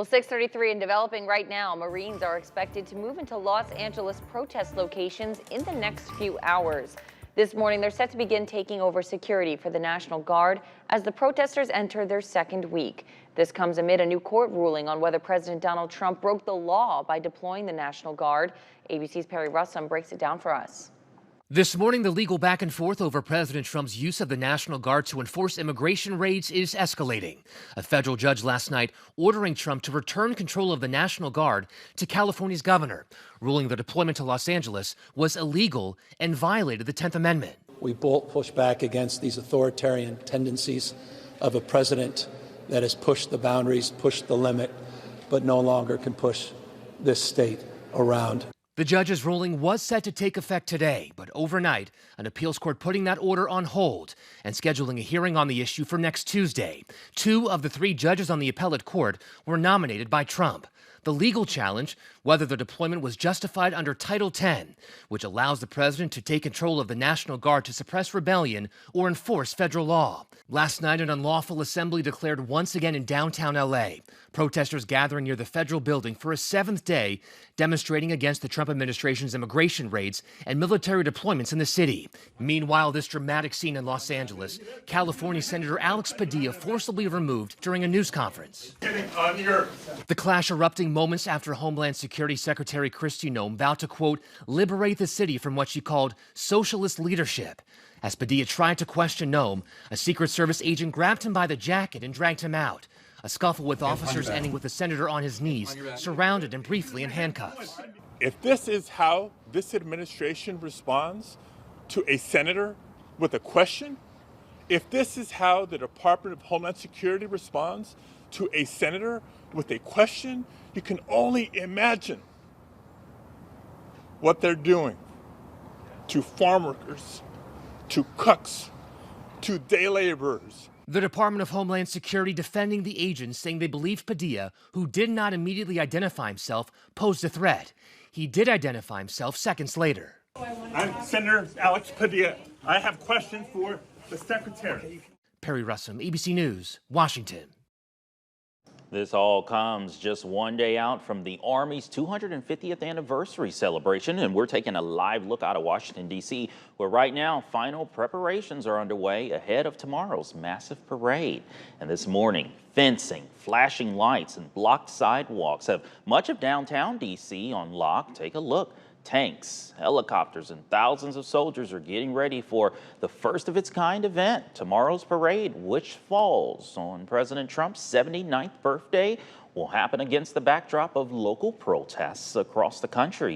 Well, 6:33 and developing right now. Marines are expected to move into Los Angeles protest locations in the next few hours. This morning, they're set to begin taking over security for the National Guard as the protesters enter their second week. This comes amid a new court ruling on whether President Donald Trump broke the law by deploying the National Guard. ABC's Perry Russum breaks it down for us. This morning, the legal back and forth over President Trump's use of the National Guard to enforce immigration raids is escalating. A federal judge last night ordering Trump to return control of the National Guard to California's governor, ruling the deployment to Los Angeles was illegal and violated the 10th Amendment. We both push back against these authoritarian tendencies of a president that has pushed the boundaries, pushed the limit, but no longer can push this state around. The judge's ruling was set to take effect today, but overnight, an appeals court putting that order on hold and scheduling a hearing on the issue for next Tuesday. 2 of the 3 judges on the appellate court were nominated by Trump. The legal challenge, whether the deployment was justified under Title 10, which allows the president to take control of the National Guard to suppress rebellion or enforce federal law. Last night, an unlawful assembly declared once again in downtown L.A. Protesters gathering near the federal building for a 7th day, demonstrating against the Trump administration's immigration raids and military deployments in the city. Meanwhile, this dramatic scene in Los Angeles, California Senator Alex Padilla forcibly removed during a news conference. The clash erupting moments after Homeland Security Secretary Kristi Noem vowed to, quote, liberate the city from what she called socialist leadership. As Padilla tried to question Noem, a Secret Service agent grabbed him by the jacket and dragged him out. A scuffle with officers ending with the senator on his knees, surrounded and briefly in handcuffs. If this is how this administration responds to a senator with a question, if this is how the Department of Homeland Security responds to a senator with a question, you can only imagine what they're doing to farm workers, to cooks, to day laborers. The Department of Homeland Security defending the agents, saying they believed Padilla, who did not immediately identify himself, posed a threat. He did identify himself seconds later. I'm Senator Alex Padilla. I have questions for the Secretary. Perry Russum, ABC News, Washington. This all comes just one day out from the Army's 250th anniversary celebration, and we're taking a live look out of Washington, D.C., where right now final preparations are underway ahead of tomorrow's massive parade. And this morning, fencing, flashing lights, and blocked sidewalks have much of downtown D.C. on lock. Take a look. Tanks, helicopters, and thousands of soldiers are getting ready for the first of its kind event, tomorrow's parade, which falls on President Trump's 79th birthday, will happen against the backdrop of local protests across the country.